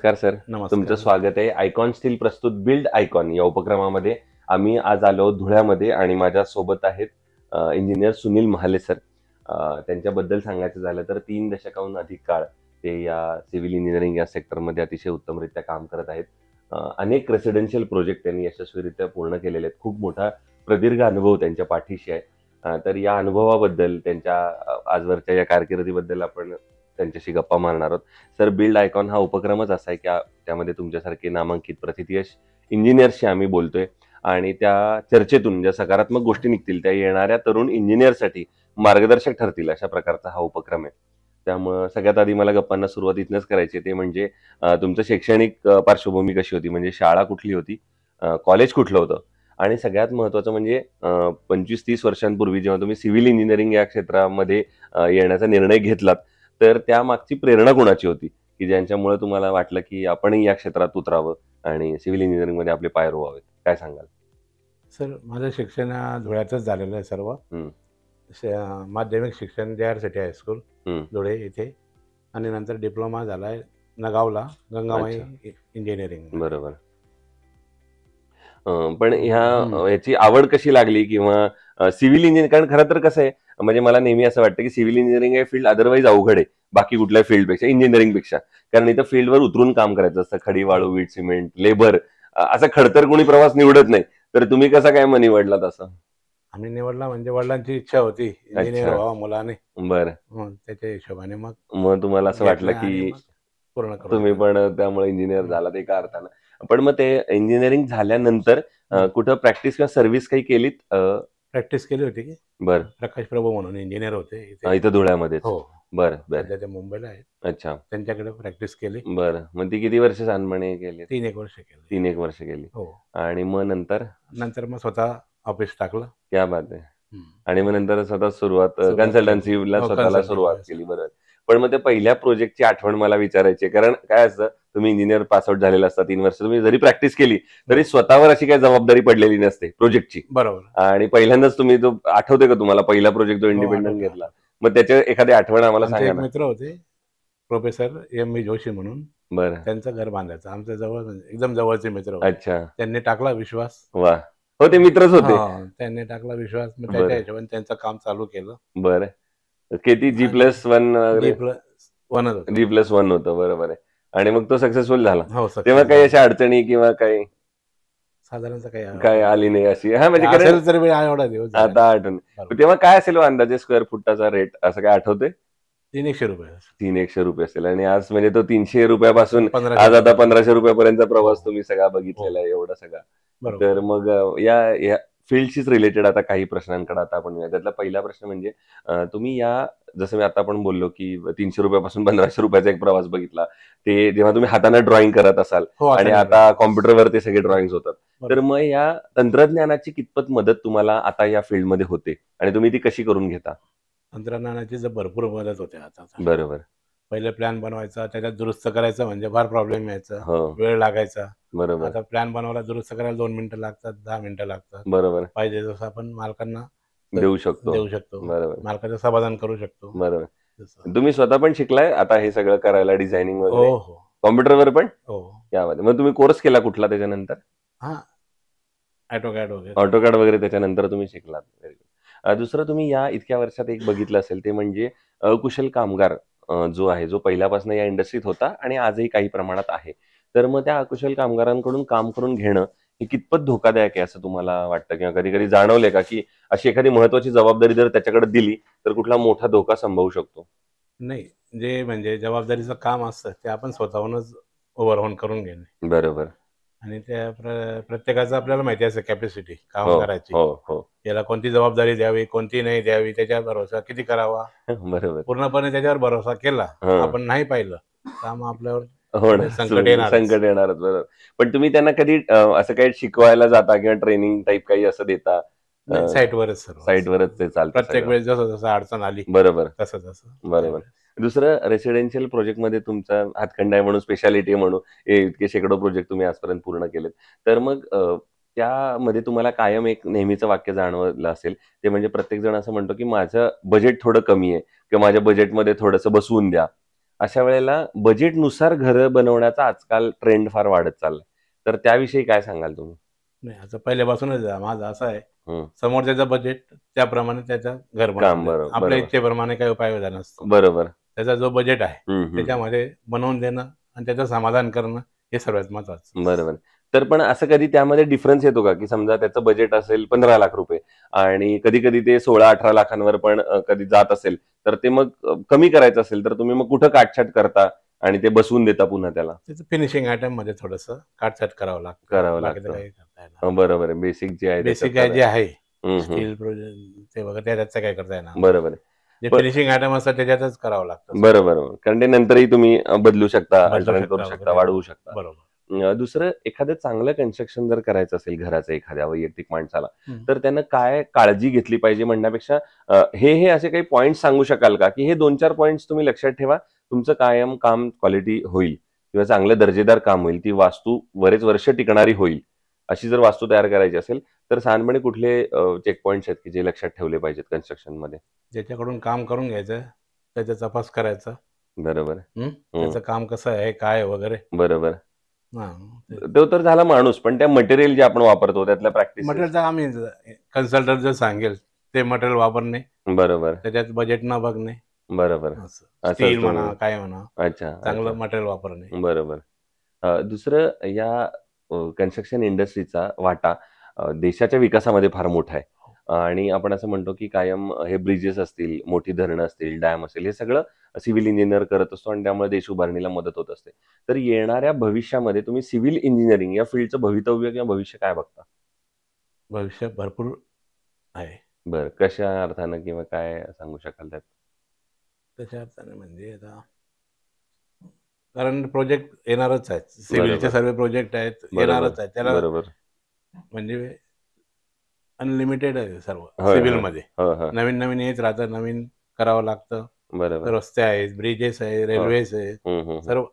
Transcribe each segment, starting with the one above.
नमस्कार सर. नमस्कार. तुमचं स्वागत आहे आयकॉन स्टील प्रस्तुत बिल्ड आयकॉन या उपक्रमामध्ये. आम्ही आज आलो धुळ्यामध्ये आणि माझ्या सोबत आहेत इंजिनियर सुनील महाले सर. त्यांच्याबद्दल सांगायचं झालं तर 3 दशकाहून अधिक काळ ते या सिव्हिल इंजिनिअरिंग या सेक्टरमध्ये अतिशय उत्तमरित्या काम करत आहेत. अनेक रेसिडेन्शियल प्रोजेक्ट त्यांनी यशस्वीरित्या पूर्ण केलेले आहेत. खूप मोठा प्रदीर्घ अनुभव त्यांच्या पाठीशी आहे. तर या अनुभवाबद्दल त्यांच्या आजवरच्या या कारकिर्दीबद्दल आपण त्यांच्याशी गप्पा मारणार आहोत. सर, बिल्ड आयकॉन हा उपक्रमच असा आहे की त्यामध्ये तुमच्यासारखे नामांकित प्रथितयश इंजिनियर्सशी आम्ही बोलतोय आणि त्या चर्चेतून ज्या सकारात्मक गोष्टी निघतील त्या येणाऱ्या तरुण इंजिनियरसाठी मार्गदर्शक ठरतील अशा प्रकारचा हा उपक्रम आहे. त्यामुळं सगळ्यात आधी मला गप्पांना सुरुवात इथनंच करायची, ते म्हणजे तुमचं शैक्षणिक पार्श्वभूमी कशी होती, म्हणजे शाळा कुठली होती, कॉलेज कुठलं होतं, आणि सगळ्यात महत्त्वाचं म्हणजे 25-30 वर्षांपूर्वी जेव्हा तुम्ही सिव्हिल इंजिनिअरिंग या क्षेत्रामध्ये येण्याचा निर्णय घेतलात तर त्यामागची प्रेरणा कोणाची होती की ज्यांच्यामुळे तुम्हाला वाटलं की आपणही या क्षेत्रात उतरावं आणि सिव्हिल इंजिनिअरिंग मध्ये आपले पाय रोवावेत? काय सांगाल? सर, माझं शिक्षण धुळ्यातच झालेलं आहे सर्व. माध्यमिक शिक्षण JR सिटी हायस्कूल धुळे इथे, आणि नंतर डिप्लोमा झालाय नगावला गंगामाई इंजिनिअरिंग. बरोबर. पण ह्याची आवड कशी लागली किंवा सिव्हिल इंजिनिअरिंग? कारण खरं तर कसं आहे, म्हणजे मला नेहमी असं वाटतं की सिव्हिल इंजिनिअरिंग हे फील्ड अदरवाईज अवघड आहे बाकी कुठल्या फील्डपेक्षा, इंजिनिअरिंगपेक्षा. कारण इथं फील्डवर उतरून काम करायचं असतं, खडी वाळू वीट सिमेंट लेबर, असा खडतर कोणी प्रवास निवडत नाही. तर तुम्ही कसा काय मग निवडलात असं? आम्ही निवडला म्हणजे वडिलांची इच्छा होती इंजिनियर व्हावा मुलाने. बरं. त्याच्या हिशोबाने मग तुम्हाला असं वाटलं की पूर्ण तुम्ही पण त्यामुळे इंजिनियर झालात एका अर्थानं. पण मग ते इंजिनिअरिंग झाल्यानंतर कुठं प्रॅक्टिस किंवा सर्व्हिस काही केलीत? प्रॅक्टिस केली होती की. बरं. प्रकाश प्रभू म्हणून इंजिनियर होते इथं धुळ्यामध्ये? हो. बरं. ते मुंबईला आहेत. अच्छा. त्यांच्याकडे प्रॅक्टिस केली. बरं. मग ती किती वर्ष सानपणे केली? 3-1 वर्ष केली. 3-1 वर्ष केली. हो. आणि मग नंतर मग स्वतः ऑफिस टाकलं. क्या बात आहे. आणि मग नंतर स्वतः सुरुवात कन्सल्टन्सीला स्वतःला सुरुवात केली. बरोबर. पण मग त्या पहिल्या प्रोजेक्टची आठवण मला विचारायची, कारण काय असतं, तुम्ही इंजिनियर पासआउट झालेला असता, 3 वर्ष तुम्ही जरी प्रॅक्टिस केली तरी स्वतःवर अशी काही जबाबदारी पडलेली नसते प्रोजेक्टची. बरोबर. आणि पहिल्यांदाच तुम्ही तो आठवते का तुम्हाला पहिला प्रोजेक्ट जो इंडिपेंडंट घेतला? मग त्याच्या एखादी आठवण आम्हाला सांगा ना. मित्र होते प्रोफेसर M.V. जोशी म्हणून. बरं. त्यांचं घर बांधायचं आमच्या जवळ, एकदम जवळचे मित्र. अच्छा. त्यांनी टाकला विश्वास. वा. हो, ते मित्रच होते. त्यांनी टाकला विश्वास, मग त्याच्या हिशोबाने त्यांचं काम चालू केलं. बरं. किती G+1? G+1 होतं. बरोबर आहे. आणि मग तो सक्सेसफुल झाला. तेव्हा काही अशा अडचणी किंवा काही साधारणतः काय आली नाही अशी? म्हणजे आता आठवण. तेव्हा काय असेल अंदाजे स्क्वेअर फुटाचा रेट, असं काय आठवते? 300 रुपये. 300 रुपये असेल. आणि आज म्हणजे तो 300 रुपयापासून आज आता 1500 रुपयापर्यंतचा प्रवास तुम्ही सगळा बघितलेला आहे, एवढा सगळा. तर मग या फील्डशीच रिलेटेड आता काही प्रश्नांकडे आता आपण येऊया. त्यातला पहिला प्रश्न म्हणजे तुम्ही जसं मी आता आपण बोललो की 300 रुपयापासून 1500 रुपयाचा एक प्रवास बघितला, ते जेव्हा तुम्ही हाताने ड्रॉइंग करत असाल आणि आता कॉम्प्युटरवर ते सगळे ड्रॉइंग होतात, तर मग या तंत्रज्ञानाची कितपत मदत तुम्हाला आता या फील्डमध्ये होते आणि तुम्ही ती कशी करून घेता? तंत्रज्ञानाची भरपूर मदत होते आता. बरोबर. पहिले प्लॅन बनवायचा, त्याच्यात दुरुस्त करायचं म्हणजे फार प्रॉब्लेम यायचा, वेळ लागायचा. बरोबर. आता प्लॅन बनवायला, दुरुस्त करायला 2 मिनिटं लागतात, 10 मिनिटं लागतात. बरोबर. पाहिजे तसं आपण मालकांना देऊ शकतो. बरोबर. मालकाचं समाधान करू शकतो. बरोबर. तुम्ही स्वतः पण शिकलाय आता हे सगळं करायला, डिझायनिंग वगैरे? हो. कॉम्प्युटरवर पण? हो. यामध्ये मग तुम्ही कोर्स केला कुठला त्याच्यानंतर? ऑटोकॅड वगैरे त्याच्यानंतर तुम्ही शिकलात. दुसरं तुम्ही या इतक्या वर्षात एक बघितलं असेल, ते म्हणजे अकुशल कामगार जो आहे, जो पहिल्यापासून या इंडस्ट्रीत होता आणि आजही काही प्रमाणात आहे. तर मग त्या अकुशल कामगारांकडून काम करून घेणं हे कितपत धोकादायक आहे असं तुम्हाला वाटतं? किंवा कधी कधी जाणवलंय का की अशी एखादी महत्वाची जबाबदारी जर त्याच्याकडे दिली तर कुठला मोठा धोका संभवू शकतो? नाही, जे म्हणजे जबाबदारीचं काम असतं ते आपण स्वतःहूनच ओव्हरऑन करून घेणे. बरोबर. आणि त्या प्रत्येकाचं आपल्याला माहिती असतं कॅपॅसिटी काम करायची. याला कोणती जबाबदारी द्यावी, कोणती नाही द्यावी, त्याच्यावर भरोसा किती करावा. बरोबर. पूर्णपणे त्याच्यावर भरोसा केला, आपण नाही पाहिलं, काम आपल्यावर संकट येणारच. बरोबर. पण तुम्ही त्यांना कधी असं काही शिकवायला जाता किंवा ट्रेनिंग टाईप काही असं देता? साईटवरच ते चालतं प्रत्येक वेळेस, जसं जसं अडचण आली. बरोबर. तसं. बरोबर. दुसरं, रेसिडेन्शियल प्रोजेक्ट मध्ये तुमचा हातखंडा आहे म्हणून, स्पेशालिटी म्हणून इतके शेकडो प्रोजेक्ट तुम्ही आजपर्यंत पूर्ण केलेत. तर मग त्यामध्ये तुम्हाला कायम एक नेहमीचं वाक्य जाणवलं असेल, ते म्हणजे प्रत्येक जण असं म्हणतो की माझं बजेट थोडं कमी आहे किंवा माझ्या बजेटमध्ये थोडंसं बसवून द्या. अशा वेळेला बजेटनुसार घरं बनवण्याचा आजकाल ट्रेंड फार वाढत चाललाय, तर त्याविषयी काय सांगाल तुम्ही? नाही, आता पहिल्यापासूनच माझं असं आहे, समोरच्याचं बजेट त्याप्रमाणे त्याचं घर बनवणं, आपल्या इच्छेप्रमाणे काही उपाययोजना नसतो. बरोबर. त्याचा जो बजेट आहे त्याच्यामध्ये बनवून देणं आणि त्याचं समाधान करणं हे सर्वात महत्वाचं. बरोबर. तर पण असं कधी त्यामध्ये डिफरन्स येतो का, की समजा त्याचं बजेट असेल 15 लाख रुपये आणि कधी कधी ते 16-18 लाखांवर पण कधी जात असेल, तर ते मग कमी करायचं असेल तर तुम्ही मग कुठं काटछाट करता आणि ते बसवून देता पुन्हा त्याला? त्याचं फिनिशिंग आयटम मध्ये थोडंसं काटछाट करावं लागतं. बरोबर आहे. बेसिक जे आहे जे आहे स्टील प्रोजेक्ट ते वगैरे त्याचं काय करता येणार. बरोबर आहे. जे फिनिशिंग आयटम असतात त्याच्यातच करावं लागतं. बरोबर. कारण ते नंतरही तुम्ही बदलू शकता, अल्टरनेट करू शकता, वाढवू शकता. बरोबर. दुसरं, एखादं चांगलं कन्स्ट्रक्शन जर करायचं असेल घराचं एखाद्या वैयक्तिक माणसाला, तर त्यानं काय काळजी घेतली पाहिजे म्हणण्यापेक्षा हे असे काही पॉईंट्स सांगू शकाल का, की हे 2-4 पॉईंट्स तुम्ही लक्षात ठेवा, तुमचं कायम काम क्वालिटी होईल किंवा चांगलं दर्जेदार काम होईल, ती वास्तू बरेच वर्ष टिकणारी होईल. अशी जर वास्तू तयार करायची असेल तर साधारणपणे कुठले चेक पॉईंट्स आहेत की जे लक्षात ठेवले पाहिजेत कन्स्ट्रक्शन मध्ये? ज्याच्याकडून काम करून घ्यायचं त्याचा तपास करायचा. बरोबर. त्याचं काम कसं आहे, काय वगैरे. बरोबर. तो तर झाला माणूस, पण त्या मटेरियल जे आपण वापरतो त्यातल्या प्रॅक्टिस, मटेरियलचा आम्ही कन्सल्टंट जर सांगेल ते मटेरियल वापरणे. बरोबर. त्याच्यात बजेट न बघणे. बरोबर. स्टील म्हणा, काय म्हणा, अच्छा, चांगलं मटेरियल वापरणे. बरोबर. दुसरं, या कन्स्ट्रक्शन इंडस्ट्रीचा वाटा देशाच्या विकासामध्ये फार मोठा आहे आणि आपण असं म्हणतो की कायम हे ब्रिजेस असतील, मोठी धरणं असतील, डॅम असेल, हे सगळं सिव्हिल इंजिनियर करत असतो आणि त्यामुळे देश उभारणीला मदत होत असते. तर येणाऱ्या भविष्यामध्ये तुम्ही सिव्हिल इंजिनिअरिंग या फील्डचं भवितव्य किंवा भविष्य काय बघता? भविष्य भरपूर आहे. बरं, कशा अर्थानं किंवा काय सांगू शकाल त्यात? तशा अर्थाने म्हणजे आता कारण प्रोजेक्ट येणारच आहेत, सिव्हिलचे सर्व प्रोजेक्ट आहेत, येणारच आहेत. त्याला बरोबर म्हणजे अनलिमिटेड आहे सर्व सिव्हिल मध्ये. नवीन नवीन येत राहतं, नवीन करावं लागतं. बरोबर. रस्ते आहेत, ब्रिजेस आहेत, रेल्वेज आहेत, सर्व.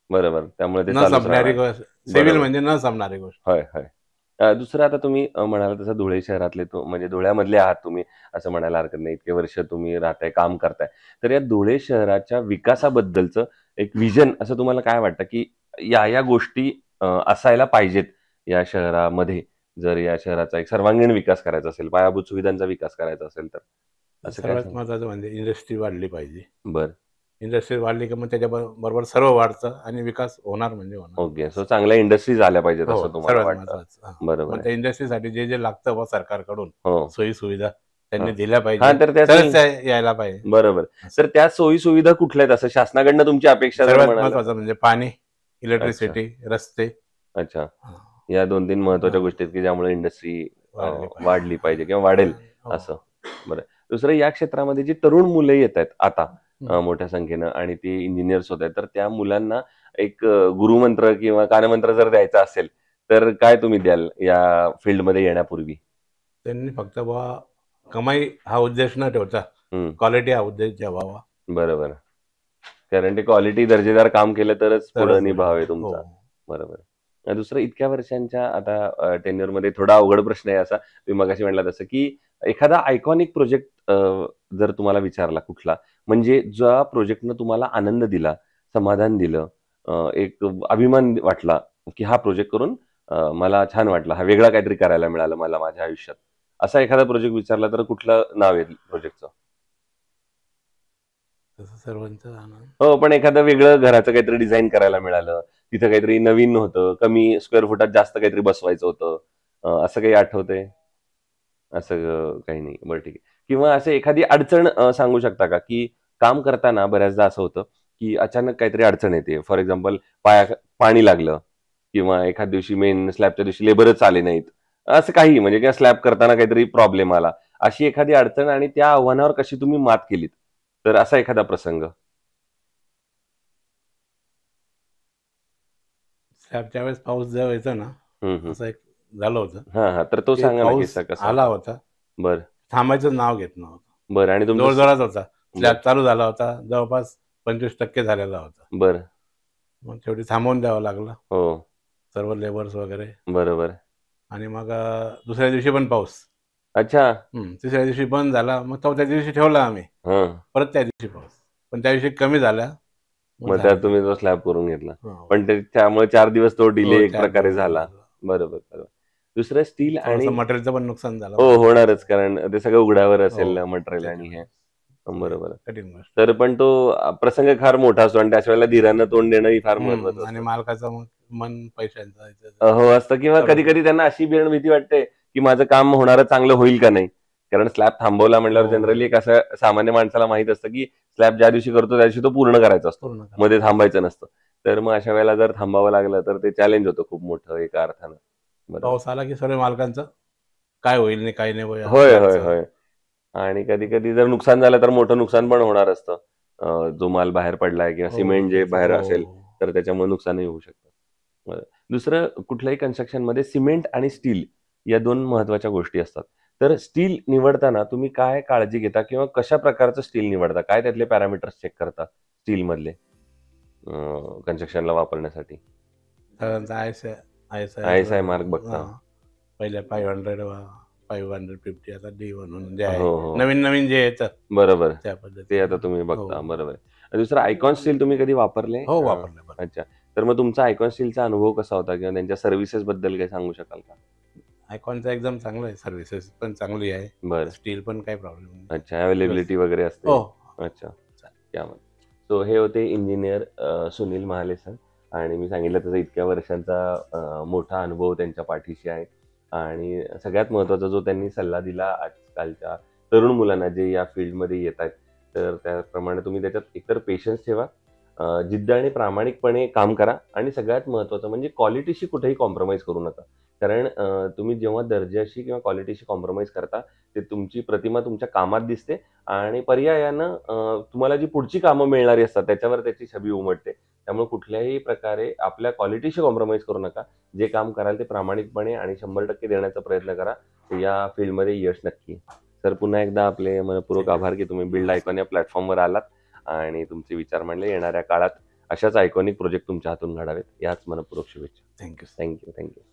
बरोबर. त्यामुळे न संपणारी गोष्ट सिव्हिल म्हणजे न संपणारी गोष्ट. होय होय. दुसरं, आता तुम्ही म्हणाला तसं धुळे शहरातले म्हणजे धुळ्यामधले आहात तुम्ही, असं म्हणायला हरकत नाही, इतके वर्ष तुम्ही राहताय, काम करताय. तर या धुळे शहराच्या विकासाबद्दलचं एक विजन असं तुम्हाला काय वाटतं, की या गोष्टी असायला पाहिजेत या शहरामध्ये, जर या शहराचा एक सर्वांगीण विकास करायचा असेल, पायाभूत सुविधांचा विकास करायचा असेल तर? असं सर्वात महत्वाचं म्हणजे इंडस्ट्री वाढली पाहिजे. बरं. इंडस्ट्री वाढली की मग त्याच्याबरोबर सर्व वाढतं आणि विकास होणार म्हणजे होणार. ओके. सो चांगल्या इंडस्ट्रीज आल्या पाहिजेत असं तुम्हाला वाटतं? बरोबर. त्या इंडस्ट्रीसाठी जे जे लागतं सरकारकडून सोयी सुविधा त्यांनी दिल्या हा, पाहिजे, तर त्याचा यायला पाहिजे. बरोबर. तर त्या सोयी सुविधा कुठल्या आहेत असं शासनाकडनं तुमची अपेक्षा? सर्वात महत्वाचं म्हणजे पाणी, इलेक्ट्रिसिटी, रस्ते. अच्छा. या 2-3 महत्वाच्या गोष्टी आहेत की ज्यामुळे इंडस्ट्री वाढली पाहिजे किंवा वाढेल असं. बरं. दुसरं, या क्षेत्रामध्ये जी तरुण मुलं येत आहेत आता मोठ्या संख्येनं आणि ते इंजिनियर्स होत आहेत, तर त्या मुलांना एक गुरुमंत्र किंवा कानमंत्र जर द्यायचा असेल तर काय तुम्ही द्याल या फील्डमध्ये येण्यापूर्वी? त्यांनी फक्त कमाई हा उद्देश न ठेवता क्वालिटी हा उद्देश ठेवावा. बरोबर. कारण ते क्वालिटी, दर्जेदार काम केलं तरच पुढे निभाव आहे तुमचा. बरोबर. दुसरं, इतक्या वर्षांच्या आता टेन्युअर मध्ये थोडा अवघड प्रश्न आहे असा, तुम्ही मगाशी म्हणला तसं, की एखादा आयकॉनिक प्रोजेक्ट जर तुम्हाला विचारला कुठला, म्हणजे ज्या प्रोजेक्टनं तुम्हाला आनंद दिला, समाधान दिलं, एक अभिमान वाटला की हा प्रोजेक्ट करून मला छान वाटलं, हा वेगळा काहीतरी करायला मिळालं मला माझ्या आयुष्यात, असा एखादा प्रोजेक्ट विचारला तर कुठलं नाव आहे प्रोजेक्टचं? हो, पण एखादं वेगळं घराचं काहीतरी डिझाईन करायला मिळालं, तिथं काहीतरी नवीन होतं, कमी स्क्वेअर फुटात जास्त काहीतरी बसवायचं होतं, असं काही आठवतंय? असं काही नाही. बरं, ठीक आहे. किंवा असं एखादी अडचण सांगू शकता का, की काम करताना बऱ्याचदा असं होतं की अचानक काहीतरी अडचण येते, फॉर एक्झाम्पल पाणी लागलं किंवा एखाद दिवशी मेन स्लॅबच्या दिवशी लेबरच आले नाहीत, असं काही, म्हणजे किंवा स्लॅब करताना काहीतरी प्रॉब्लेम आला, अशी एखादी अडचण आणि त्या आव्हानावर कशी तुम्ही मात केलीत, तर असा एखादा प्रसंग? स्लॅबच्या वेळेस पाऊस जेव्हा यायचा ना, असं एक झालं होतं. हा, तर तो सांगा ना किस्सा कसा आला होता. बरं. थांबायचं नाव घेत नव्हतं. बरं. आणि तुमचा जोरजोरात होता, स्लॅब चालू झाला होता, जवळपास 25% झालेला होता. बरं. मग शेवटी थांबवून द्यावं लागलं. हो. सर्व लेबर्स वगैरे. बरोबर. आणि मग दुसऱ्या दिवशी पण पाऊस. अच्छा. तिसऱ्या दिवशी बंद झाला, मग चौथ्या दिवशी ठेवला आम्ही, परत त्या दिवशी पाऊस, पण त्या दिवशी कमी झाला, मग त्यात तुम्ही तो स्लॅब करून घेतला. पण त्यामुळे 4 दिवस तो डिले एक प्रकारे झाला. बरोबर बरोबर. दुसरं स्टील आणि मटेरियलचं पण नुकसान झालं. हो, होणारच, कारण ते सगळं उघड्यावर असेल मटेरियल आणि हे. बरोबर. तर पण तो प्रसंग फार मोठा असतो आणि त्याच वेळेला धीरानं तोंड देणं ही फार महत्वाचं आणि मालकाचं मन पैशांचं हो असतं, किंवा कधी कधी त्यांना अशी भीती वाटते की माझं काम होणारं चांगलं होईल का नाही, कारण स्लॅब थांबवला म्हटल्यावर जनरली एक असं सामान्य माणसाला माहित असतं की स्लॅब ज्या दिवशी करतो त्या दिवशी तो पूर्ण करायचा असतो, मध्ये थांबायचं नसतं. तर मग अशा वेळेला जर थांबावं लागलं तर ते चॅलेंज होतं खूप मोठं एका अर्थानं. पाऊस आला की सर्व मालकांचं काय होईल नाही काय नाही. होय होय होय. आणि कधी कधी जर नुकसान झालं तर मोठं नुकसान पण होणार असतं. जो माल बाहेर पडलाय किंवा सिमेंट जे बाहेर असेल तर त्याच्यामुळे नुकसानही होऊ शकतं. दुसरं, कुठल्याही कन्स्ट्रक्शन मध्ये सिमेंट आणि स्टील या 2 महत्वाच्या गोष्टी असतात. तर स्टील निवडताना तुम्ही काय काळजी घेता किंवा कशा प्रकारचं स्टील निवडता, काय त्यातले पॅरामीटर्स चेक करता स्टील मधले कन्स्ट्रक्शनला वापरण्यासाठी? ISI मार्क बघता. पहिले 550 आता D म्हणून जे आहे नवीन नवीन जे येतात बरोबर त्या पद्धतीने ते आता तुम्ही बघता. बरोबर. दुसरं, आयकॉन स्टील तुम्ही कधी वापरले? हो, वापरले. अच्छा. तर मग तुमचा आयकॉन स्टीलचा अनुभव कसा होता किंवा त्यांच्या सर्व्हिसेस बद्दल काही सांगू शकाल का? आयकॉनचा एकदम चांगला आहे, सर्व्हिसेस पण चांगली आहे. बरं. स्टील पण काही प्रॉब्लेम नाही. अच्छा, अवेलेबिलिटी वगैरे असते. अच्छा. त्यामध्ये सो हे होते इंजिनियर सुनील महाले सर, आणि मी सांगितलं तसं इतक्या वर्षांचा मोठा अनुभव त्यांच्या पाठीशी आहे. आणि सगळ्यात महत्त्वाचा जो त्यांनी सल्ला दिला आजकालच्या तरुण मुलांना जे या फील्डमध्ये येत आहेत, तर त्याप्रमाणे तुम्ही त्याच्यात एकतर पेशन्स ठेवा, जिद्द आणि प्रामाणिकपणे काम करा, आणि सगळ्यात महत्त्वाचं म्हणजे क्वालिटीशी कुठेही कॉम्प्रोमाइज करू नका. कारण तुम्ही जेव्हा दर्जाशी किंवा क्वालिटीशी कॉम्प्रोमाइज करता ते तुमची प्रतिमा तुमच्या कामात दिसते, आणि पर्यायानं तुम्हाला जी पुढची कामं मिळणारी असतात त्याच्यावर त्याची छबी उमटते. त्यामुळे कुठल्याही प्रकारे आपल्या क्वालिटीशी कॉम्प्रोमाइज करू नका. जे काम कराल ते प्रामाणिकपणे आणि 100% देण्याचा प्रयत्न करा. या फील्डमध्ये यश नक्की. सर, पुन्हा एकदा आपले मनपूर्वक आभार की तुम्ही बिल्ड आयकॉन या प्लॅटफॉर्मवर आलात आणि तुमचे विचार मांडले. येणाऱ्या काळात अशाच आयकॉनिक प्रोजेक्ट तुमच्या हातून घडावेत, याच मनपूर्वक शुभेच्छा. थँक्यू. थँक्यू. थँक्यू.